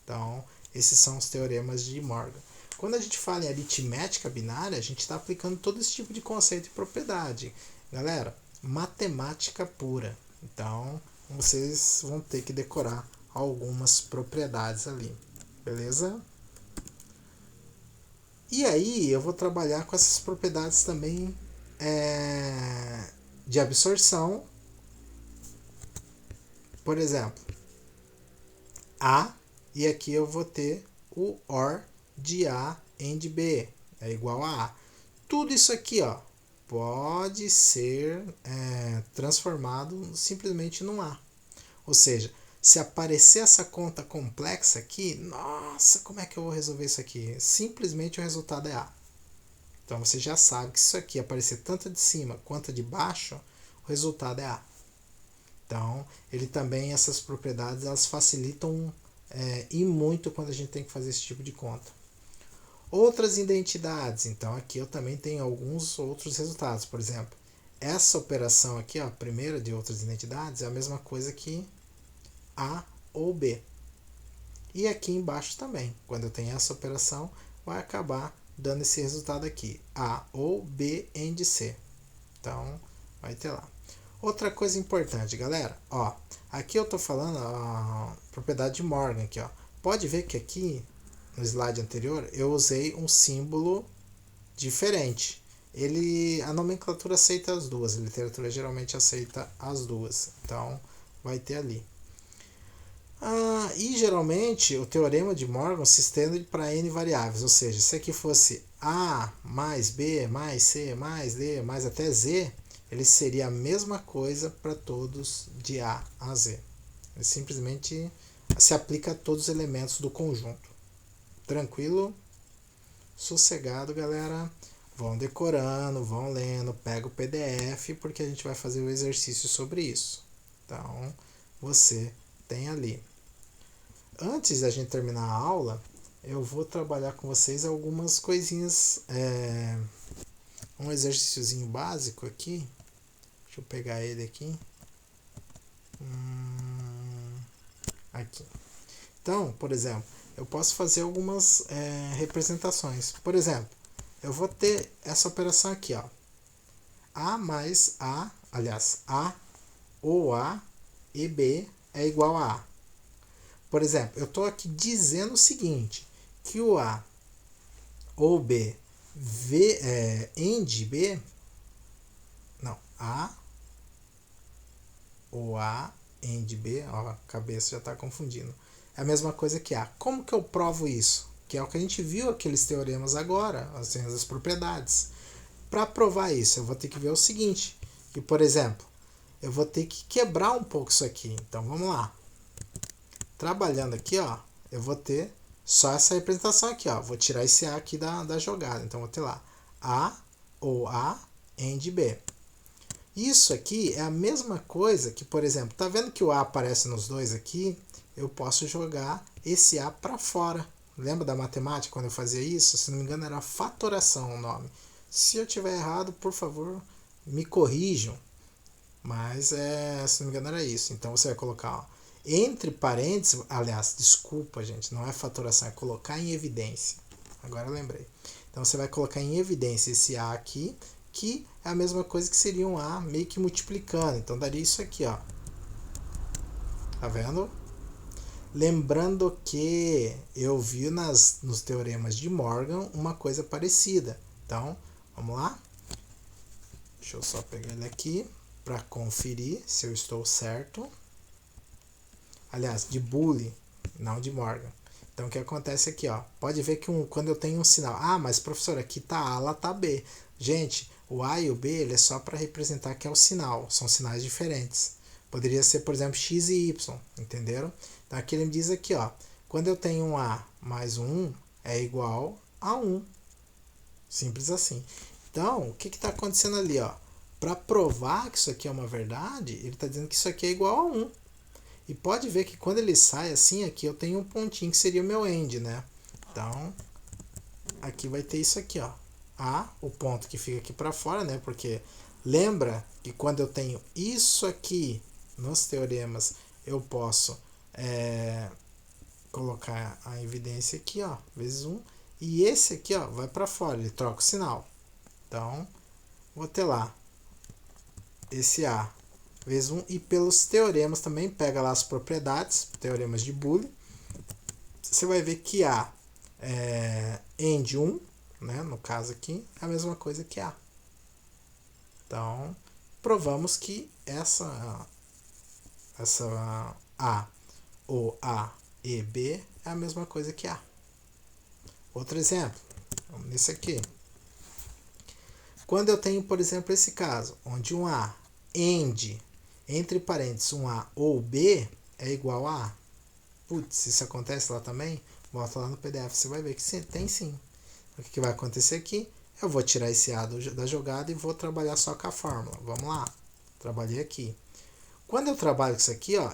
Então, esses são os teoremas de Morgan. Quando a gente fala em aritmética binária, a gente está aplicando todo esse tipo de conceito e propriedade. Galera, matemática pura. Então, vocês vão ter que decorar algumas propriedades ali. Beleza? E aí, eu vou trabalhar com essas propriedades também de absorção. Por exemplo, A, e aqui eu vou ter o OR de A AND B, é igual a A. Tudo isso aqui, ó, pode ser transformado simplesmente num A. Ou seja, se aparecer essa conta complexa aqui, nossa, como é que eu vou resolver isso aqui? Simplesmente o resultado é A. Então você já sabe que se isso aqui aparecer tanto de cima quanto de baixo, o resultado é A. Então, ele também, essas propriedades, elas facilitam e muito quando a gente tem que fazer esse tipo de conta. Outras identidades, então aqui eu também tenho alguns outros resultados. Por exemplo, essa operação aqui, ó, primeira de outras identidades, é a mesma coisa que A ou B. E aqui embaixo também, quando eu tenho essa operação, vai acabar dando esse resultado aqui, A ou B AND C. Então, vai ter lá. Outra coisa importante, galera, ó, aqui eu estou falando a propriedade de Morgan aqui, ó. Pode ver que aqui no slide anterior eu usei um símbolo diferente. A nomenclatura aceita as duas, a literatura geralmente aceita as duas, então vai ter ali. E geralmente o teorema de Morgan se estende para n variáveis, ou seja, se aqui fosse A mais B mais C mais D mais até Z, ele seria a mesma coisa para todos de A a Z. Ele simplesmente se aplica a todos os elementos do conjunto. Tranquilo? Sossegado, galera? Vão decorando, vão lendo, pega o PDF, porque a gente vai fazer o exercício sobre isso. Então, você tem ali. Antes da gente terminar a aula, eu vou trabalhar com vocês algumas coisinhas, um exercíciozinho básico aqui. Deixa eu pegar ele aqui. Aqui. Então, por exemplo, eu posso fazer algumas representações. Por exemplo, eu vou ter essa operação aqui, ó. A mais A, aliás, A ou A e B é igual a A. Por exemplo, eu estou aqui dizendo o seguinte, que o A ou B AND B, não, A ou A AND B, ó, a cabeça já está confundindo, é a mesma coisa que A. Como que eu provo isso? Que é o que a gente viu aqueles teoremas agora, as propriedades. Para provar isso, eu vou ter que ver o seguinte, que, por exemplo, eu vou ter que quebrar um pouco isso aqui. Então, vamos lá. Trabalhando aqui, ó, eu vou ter só essa representação aqui, ó. Vou tirar esse A aqui da jogada. Então, vou ter lá A ou A AND B. Isso aqui é a mesma coisa que, por exemplo, tá vendo que o A aparece nos dois aqui? Eu posso jogar esse A para fora. Lembra da matemática quando eu fazia isso? Se não me engano, era fatoração o nome. Se eu tiver errado, por favor, me corrijam. Mas, se não me engano, era isso. Então, você vai colocar, ó, entre parênteses, aliás, desculpa, gente, não é fatoração, é colocar em evidência. Agora eu lembrei. Então, você vai colocar em evidência esse A aqui, que é a mesma coisa que seria um A meio que multiplicando. Então, daria isso aqui, ó. Tá vendo? Lembrando que eu vi nos teoremas de Morgan uma coisa parecida. Então, vamos lá? Deixa eu só pegar ele aqui para conferir se eu estou certo. Aliás, de Boole, não de Morgan. Então, o que acontece aqui, ó? Pode ver que quando eu tenho um sinal... Ah, mas professor, aqui tá A, lá tá B. Gente, o A e o B ele é só para representar que é o sinal. São sinais diferentes. Poderia ser, por exemplo, X e Y, entenderam? Então, aqui ele me diz aqui, ó. Quando eu tenho um A mais um 1, é igual a 1. Simples assim. Então, o que está acontecendo ali, ó? Para provar que isso aqui é uma verdade, ele está dizendo que isso aqui é igual a 1. E pode ver que quando ele sai assim, aqui eu tenho um pontinho que seria o meu end, né? Então, aqui vai ter isso aqui, ó. A, o ponto que fica aqui para fora, né? Porque lembra que quando eu tenho isso aqui nos teoremas, eu posso colocar a evidência aqui, ó, vezes 1. E esse aqui, ó, vai para fora, ele troca o sinal. Então, vou ter lá esse A vezes 1. E pelos teoremas também, pega lá as propriedades, teoremas de Boole. Você vai ver que A AND 1, né, no caso aqui, é a mesma coisa que A. Então, provamos que essa A ou A e B é a mesma coisa que A. Outro exemplo, vamos nesse aqui. Quando eu tenho, por exemplo, esse caso, onde um A AND, entre parênteses, um A ou B é igual a A. Putz, isso acontece lá também? Volta lá no PDF, você vai ver que sim, tem sim. O que vai acontecer aqui? Eu vou tirar esse A da jogada e vou trabalhar só com a fórmula. Vamos lá. Trabalhei aqui. Quando eu trabalho com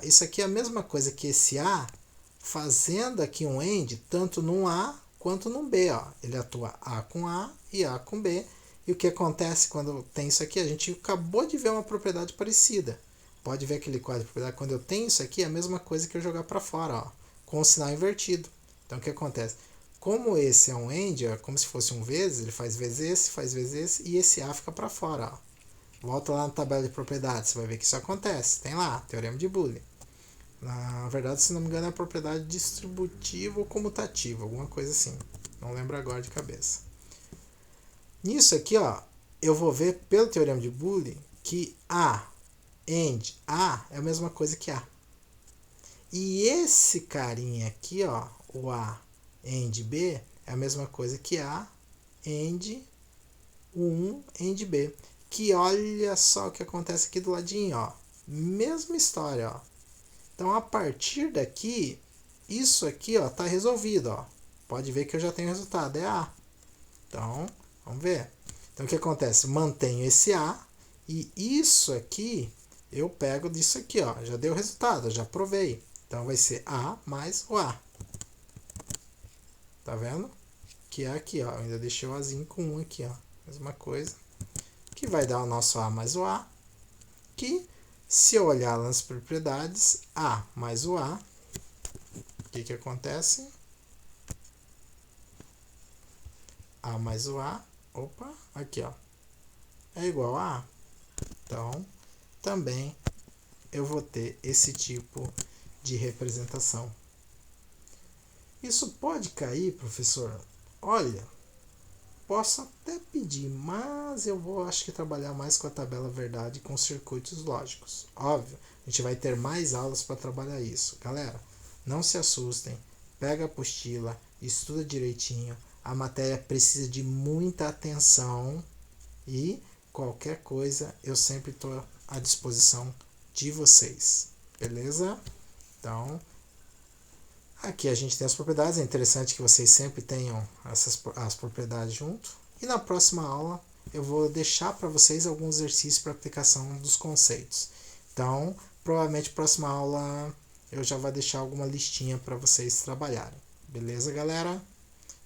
isso aqui é a mesma coisa que esse A, fazendo aqui um AND, tanto num A quanto num B. Ó. Ele atua A com A e A com B. E o que acontece quando tem isso aqui? A gente acabou de ver uma propriedade parecida. Pode ver aquele quadro de propriedade. Quando eu tenho isso aqui, é a mesma coisa que eu jogar para fora, ó, com o sinal invertido. Então, o que acontece? Como esse é um AND, é como se fosse um vezes, ele faz vezes esse, e esse A fica para fora. Ó. Volta lá na tabela de propriedades, você vai ver que isso acontece. Tem lá, teorema de Boole. Na verdade, se não me engano, é a propriedade distributiva ou comutativa, alguma coisa assim. Não lembro agora de cabeça. Nisso aqui, ó, eu vou ver pelo teorema de Boole que A, AND A é a mesma coisa que A. E esse carinha aqui, ó, o A AND B é a mesma coisa que A AND o 1 AND B. Que olha só o que acontece aqui do ladinho, ó. Mesma história, ó. Então, a partir daqui, isso aqui, ó, tá resolvido, ó. Pode ver que eu já tenho resultado, é A. Então, vamos ver. Então, o que acontece? Mantenho esse A e isso aqui eu pego disso aqui, ó. Já deu resultado, já provei. Então, vai ser A mais o A. Tá vendo? Que é aqui, ó. Eu ainda deixei o Azinho com 1 aqui, ó. Mesma coisa. Que vai dar o nosso A mais o A. Que, se eu olhar nas propriedades, A mais o A, o que acontece? A mais o A, opa, aqui, ó, é igual a A. Então, também eu vou ter esse tipo de representação. Isso pode cair, professor? Olha, posso até pedir, mas eu vou, acho que, trabalhar mais com a tabela verdade e com circuitos lógicos. Óbvio, a gente vai ter mais aulas para trabalhar isso. Galera, não se assustem, pega a apostila, estuda direitinho. A matéria precisa de muita atenção e qualquer coisa eu sempre estou à disposição de vocês. Beleza? Então, aqui a gente tem as propriedades. É interessante que vocês sempre tenham as propriedades junto. E na próxima aula eu vou deixar para vocês alguns exercícios para aplicação dos conceitos. Então, provavelmente na próxima aula eu já vou deixar alguma listinha para vocês trabalharem. Beleza, galera?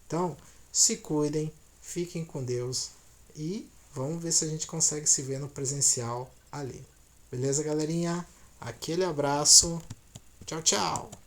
Então, se cuidem, fiquem com Deus e vamos ver se a gente consegue se ver no presencial ali. Beleza, galerinha? Aquele abraço. Tchau, tchau!